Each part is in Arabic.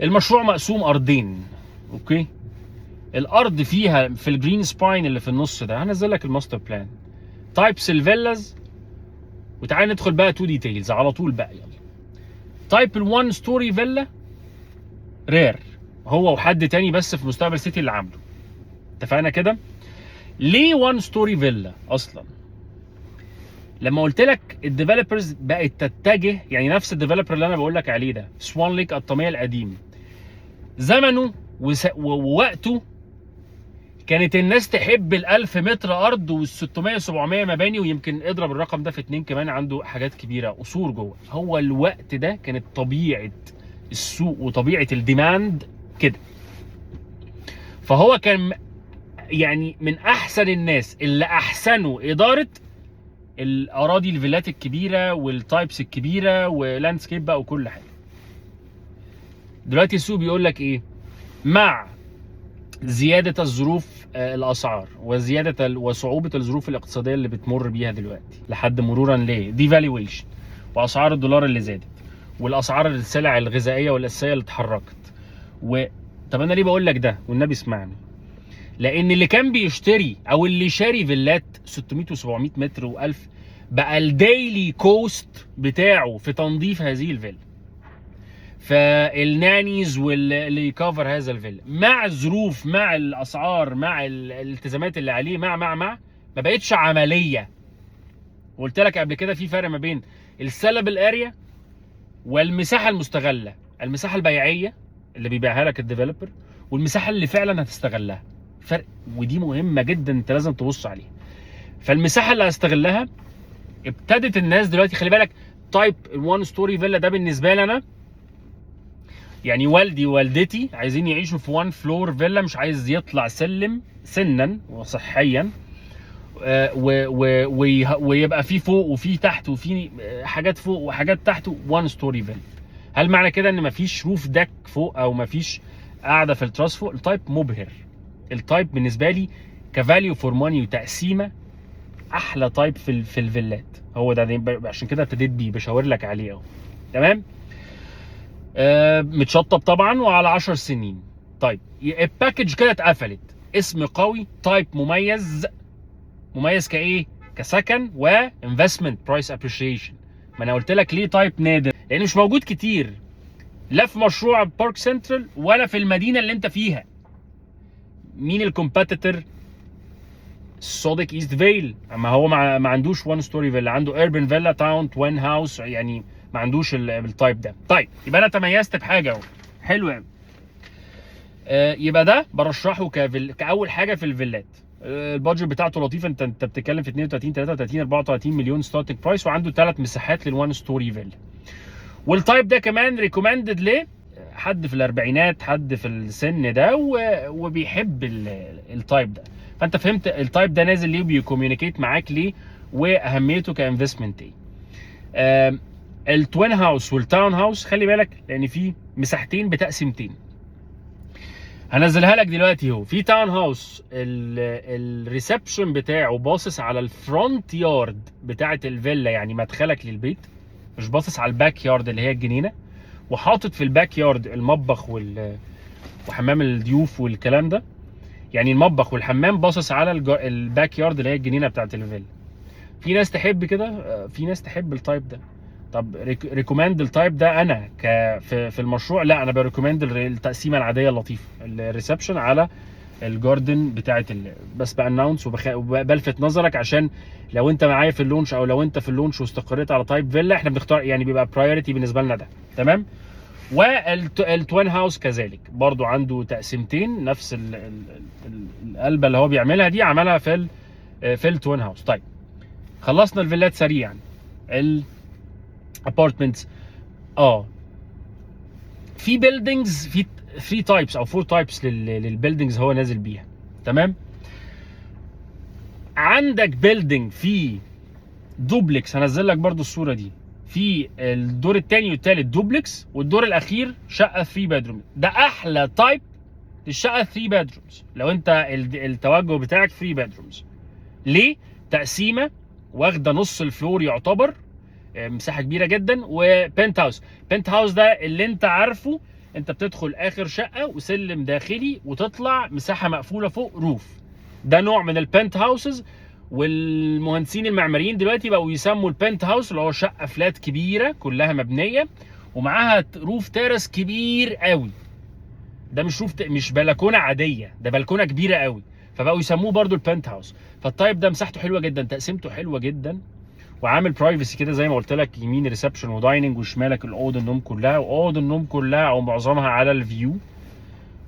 المشروع مقسوم ارضين، اوكي. الارض فيها في الجرين سباين اللي في النص ده، هنزل لك الماستر بلان، تايبس الفيلاز. وتعالى ندخل بقى تو ديتيلز على طول بقى، يلا. تايب ال1 ستوري فيلا رير، هو وحد تاني بس في مستقبل سيتي اللي عامله، اتفقنا كده؟ ليه 1 ستوري فيلا اصلا؟ لما قلت لك الديفلوبرز بقت تتجه، يعني نفس الديفلوبر اللي انا بقول لك عليه ده، سوان ليك الطميه القديم، زمنه ووقته كانت الناس تحب ال1000 متر ارض وال600 700 مباني، ويمكن اضرب الرقم ده في 2 كمان، عنده حاجات كبيره قصور جوه. هو الوقت ده كانت طبيعه السوق وطبيعه الديماند كده. فهو كان يعني من احسن الناس اللي احسنوا اداره الاراضي الفيلات الكبيره والتايبس الكبيره ولاندسكيب بقى وكل حاجه. دلوقتي السوق بيقول لك ايه؟ مع زياده الظروف الاسعار وزياده وصعوبه الظروف الاقتصاديه اللي بتمر بيها دلوقتي لحد مرورا ليه ديفالويشن واسعار الدولار اللي زادت والاسعار السلع الغذائيه والاساسيه اللي اتحركت. طب انا ليه بقول لك ده والنبي اسمعني؟ لان اللي كان بيشتري او اللي شاري فيلات 600 و700 متر و1000 بقى الديلي كوست بتاعه في تنظيف هذه الفيلا، فالنانيز واللي يكفر هذا الفيلا مع الظروف مع الاسعار مع الالتزامات اللي عليه ما بقتش عمليه. قلت لك قبل كده في فرق ما بين السلبل اريا والمساحه المستغله، المساحه البيعيه اللي بيبيعها لك الديفلوبر والمساحه اللي فعلا هتستغلها، فرق. ودي مهمه جدا انت لازم تبص عليها. فالمساحه اللي هستغلها ابتدت الناس دلوقتي، خلي بالك تايب ال1 ستوري فيلا ده بالنسبه لي انا، يعني والدي ووالدتي عايزين يعيشوا في 1 فلور فيلا، مش عايز يطلع سلم سنا وصحيا، ويبقى في فوق وفي تحت وفي حاجات فوق وحاجات تحت، 1 ستوري فيلا. هل معنى كده ان مفيش روف ديك فوق او مفيش قاعده في التراس فوق؟ التايب مبهر. التايب بالنسبه لي كفاليو فور ماني وتقسيمه احلى تايب في الفيلات، هو ده عشان كده ابتديت بيه بشاور لك عليه اهو. تمام. متشطب طبعا وعلى 10 سنين. طيب الباكج كده اتقفلت، اسم قوي، تايب مميز. مميز كايه؟ كسكن وانفستمنت برايس ابريشيشن. ما انا قلت لك ليه تايب نادر؟ لان مش موجود كتير، لا في مشروع بارك سنترال ولا في المدينه اللي انت فيها. مين الكومبيتيتور؟ سودك ايست فيل، اما هو ما عندوش 1 ستوري فيلا، عنده ايربن فيلا تاون توين هاوس، يعني ما عندوش التايب ده. طيب يبقى انا تميزت بحاجه اهو، حلو قوي. يبقى ده برشحه كاول حاجه في الفيلات. البادجت بتاعته لطيفه، انت بتتكلم في 32 33 34 مليون ستارتنج برايس، وعنده 3 مساحات لل1 ستوري فيلا. والتايب ده كمان ريكومندد ليه؟ حد في الاربعينات، حد في السن ده وبيحب التايب ده. فانت فهمت التايب ده نازل ليه وبيكوميونيكيت معاك ليه واهميته كانفستمنت ايه. التوين هاوس والتاون هاوس خلي بالك، لان في مساحتين بتقسيمتين هنزلها لك دلوقتي. اهو في تاون هاوس الريسبشن بتاعه باصص على الفرونت يارد بتاعه الفيلا، يعني مدخلك للبيت، مش باصص على الباك يارد اللي هي الجنينه، وحاطط في الباك يارد المطبخ وحمام الضيوف والكلام ده. يعني المطبخ والحمام باصص على الباك يارد اللي هي الجنينه بتاعه الفيلا. في ناس تحب كده، في ناس تحب التايب ده. طب ريكومند التايب ده انا في المشروع؟ لا، انا بريكومند التقسيمه العاديه اللطيفه، الريسبشن على الجاردن بتاعه بس باناونس وبلفت نظرك عشان لو انت معايا في اللونش او لو انت في اللونش واستقريت على تايب فيلا، احنا بنختار يعني بيبقى برايورتي بالنسبه لنا ده. تمام. والتوين هاوس كذلك برضو عنده تقسيمتين، نفس القلبه اللي هو بيعملها دي عملها في التوين هاوس. طيب خلصنا الفيلات سريعا. الابارتمنتس في بيلدينجز، في 3 تايبس او 4 تايبس للبيلدينجز هو نازل بيها. تمام. عندك بيلدينج في دوبلكس، هنزل لك برضو الصوره دي، في الدور الثاني والثالث دوبلكس، والدور الاخير شقه 3 بيدروم. ده احلى تايب للشقه 3 بيدرومز لو انت التوجه بتاعك 3 بيدرومز. ليه؟ تقسيمه واخده نص الفلور يعتبر، مساحه كبيره جدا، وبنت هاوس. بنت هاوس ده اللي انت عارفه انت بتدخل اخر شقه وسلم داخلي وتطلع مساحه مقفوله فوق روف. ده نوع من البنت هاوسز، والمهندسين المعماريين دلوقتي بقوا يسموا البنت هاوس اللي هو شقه فلات كبيره كلها مبنيه ومعاها روف تيرس كبير قوي. ده مش روف مش بلكونه عاديه، ده بلكونه كبيره قوي، فبقوا يسموه برضو البنت هاوس. فالتايب ده مساحته حلوه جدا، تقسيمته حلوه جدا، وعامل برايفسي كده زي ما قلت لك، يمين ريسبشن ودايننج وشمالك الاوضه النوم كلها، واوضه النوم كلها او معظمها على الفيو.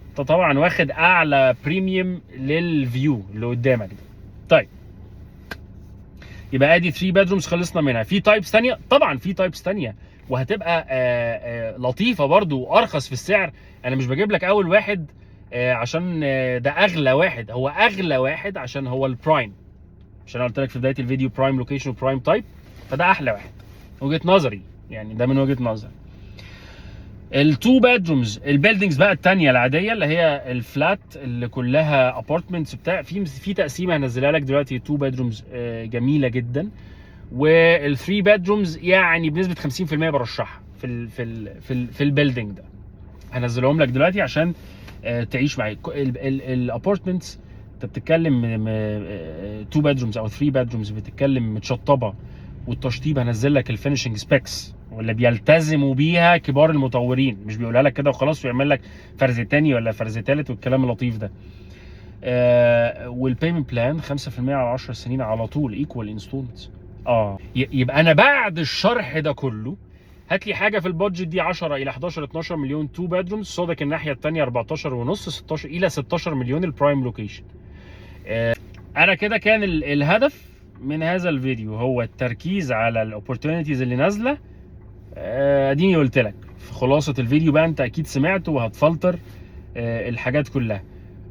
انت طبعا واخد اعلى بريميوم للفيو اللي قدامك ده. طيب يبقى ادي 3 بيدرومز خلصنا منها. في تايبس ثانيه، طبعا في تايبس ثانيه وهتبقى لطيفه برضو وارخص في السعر. انا مش بجيب لك اول واحد عشان ده اغلى واحد، هو اغلى واحد عشان هو البرايم، عشان انا قلت لك في بدايه الفيديو برايم لوكيشن وبرايم تايب، فده احلى واحد وجهه نظري، يعني ده من وجهه نظري. التو بيدرومز البيلدينجز بقى الثانيه العاديه اللي هي الفلات اللي كلها ابارتمنتس بتاع، في تقسيمه هنزلها لك دلوقتي. 2 بيدرومز جميله جدا، وال3 بيدرومز يعني بنسبه 50% برشحها في البيلدينج ده. هنزلهم لك دلوقتي عشان تعيش معايا. الابارتمنتس انت بتتكلم 2 بيدرومز او 3 بيدرومز بتتكلم متشطبه، والتشطيب هنزل لك الفينشنج سبيكس واللي بيلتزموا بيها كبار المطورين، مش بيقولها لك كده وخلاص ويعمل لك فرز تاني ولا فرز تالت والكلام اللطيف ده. والبيمنت بلان 5% على 10 سنين على طول ايكوال انستولمنتس. يبقى انا بعد الشرح ده كله هات لي حاجه في البادجت دي 10 الى 11 12 مليون 2 بيدرومز، صادق الناحيه الثانيه 14 ونص 16 الى 16 مليون البرايم لوكيشن. انا كده كان الهدف من هذا الفيديو هو التركيز على الاوبورتونيتيز اللي نازله. اديني قلت لك في خلاصه الفيديو بقى، انت اكيد سمعت وهتفلتر الحاجات كلها.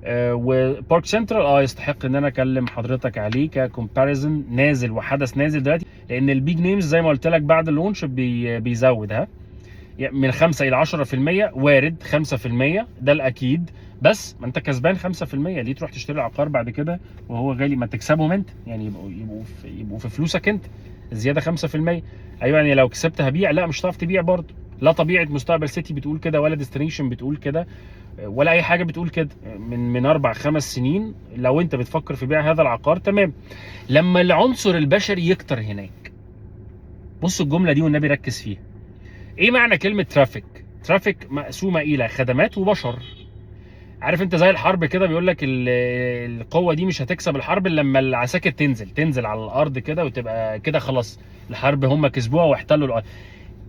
وبارك سنترال يستحق ان انا اكلم حضرتك عليه ككومباريزن نازل وحدث نازل دلوقتي، لان البيج نيمز زي ما قلت لك بعد اللونش بيزودها من 5 الى 10%، وارد 5% ده الاكيد، بس ما انت كسبان 5%، ليه تروح تشتري عقار بعد كده وهو غالي؟ ما تكسبهم انت، يعني يبقوا في فلوسك انت الزياده 5%. ايوه يعني لو كسبت هبيع؟ لا مش هتعرف تبيع برضه، لا طبيعه مستقبل سيتي بتقول كده ولا ديستنيشن بتقول كده ولا اي حاجه بتقول كده. من 4-5 سنين لو انت بتفكر في بيع هذا العقار تمام. لما العنصر البشري يكتر هناك، بص الجمله دي والنبي ركز فيها. ايه معنى كلمه ترافيك؟ ترافيك مقسومه الى خدمات وبشر. عارف انت زي الحرب كده، بيقول لك القوه دي مش هتكسب الحرب الا لما العساكر تنزل على الارض كده وتبقى كده خلاص الحرب هم كسبوها واحتلوا الارض.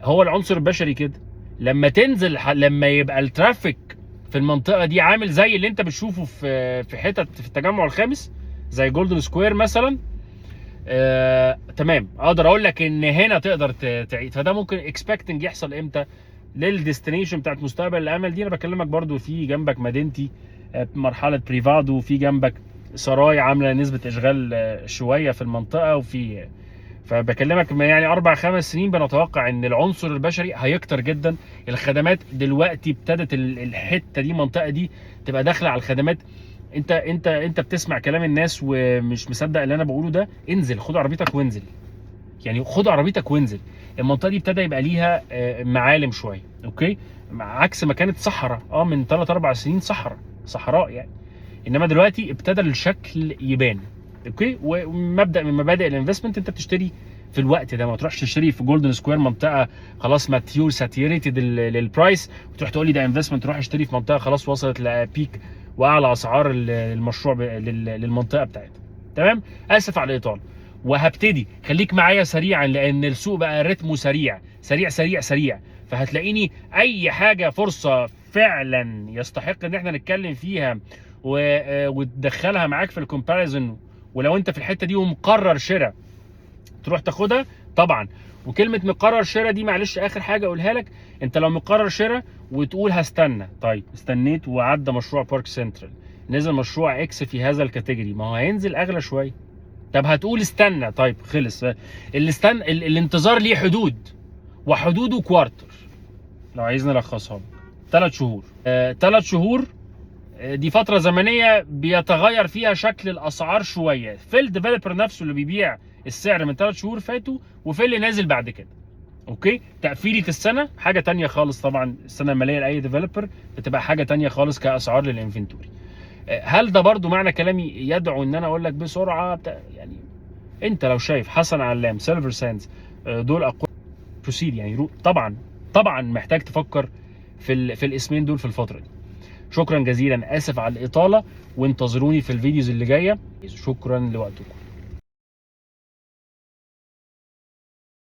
هو العنصر البشري كده لما تنزل، لما يبقى الترافيك في المنطقه دي عامل زي اللي انت بتشوفه في حتت في التجمع الخامس زي جولدن سكوير مثلا، تمام، اقدر اقول لك ان هنا تقدر تعيد. فده ممكن اكسبكتنج يحصل امتى؟ للديستنيشن بتاعت مستقبل الامل دي. انا بكلمك برضو في جنبك مدينتي مرحله بريفادو، وفي جنبك سراي عامله نسبه اشغال شويه في المنطقه، وفي فبكلمك يعني 4-5 سنين بنتوقع ان العنصر البشري هيكتر جدا. الخدمات دلوقتي ابتدت الحته دي المنطقه دي تبقى داخله على الخدمات. انت بتسمع كلام الناس ومش مصدق اللي انا بقوله ده، انزل خد عربيتك وانزل، يعني خد عربيتك وانزل. المنطقه دي ابتدى يبقى ليها معالم شويه، اوكي، عكس ما كانت صحراء من 3-4 سنين صحراء يعني. انما دلوقتي ابتدى الشكل يبان، اوكي. ومبدا من مبادئ الانفستمنت انت بتشتري في الوقت ده، ما تروحش تشتري في جولدن سكوير منطقه خلاص ماتيور ساتيوريتد للبرايس وتروح تقول لي ده انفستمنت، تروح اشتري في منطقه خلاص وصلت لبيك واعلى اسعار المشروع للمنطقه بتاعتها. تمام، اسف على الاطاله، وهبتدي خليك معايا سريعا لان السوق بقى رتمه سريع سريع سريع سريع. فهتلاقيني اي حاجه فرصه فعلا يستحق ان احنا نتكلم فيها وتدخلها معاك في الكومباريزن، ولو انت في الحته دي ومقرر شراء تروح تاخدها طبعا. وكلمه مقرر شراء دي معلش اخر حاجه اقولها لك، انت لو مقرر شراء وتقول هستنى، طيب استنيت وعدى مشروع بارك سنترال، نزل مشروع اكس في هذا الكاتيجوري، ما هو هينزل اغلى شويه. طب هتقول استنى، طيب خلص. الانتظار ليه حدود، وحدوده كوارتر. لو عايز نلخصها 3 شهور. 3 شهور دي فتره زمنيه بيتغير فيها شكل الاسعار شويه في الديفلوبر نفسه اللي بيبيع السعر من 3 شهور فاتوا وفي اللي نازل بعد كده. اوكي. تقفيله السنه حاجه تانية خالص، طبعا السنه الماليه لاي ديفلوبر بتبقى حاجه تانية خالص كاسعار للانفنتوري. هل ده برضو معنى كلامي يدعو ان انا اقول لك بسرعه يعني انت لو شايف حسن علام، سيلفر ساندز، دول اقوى بروسيد يعني. طبعا محتاج تفكر في الاسمين دول في الفتره دي. شكرا جزيلا، اسف على الاطاله، وانتظروني في الفيديوز اللي جايه. شكرا لوقتكم.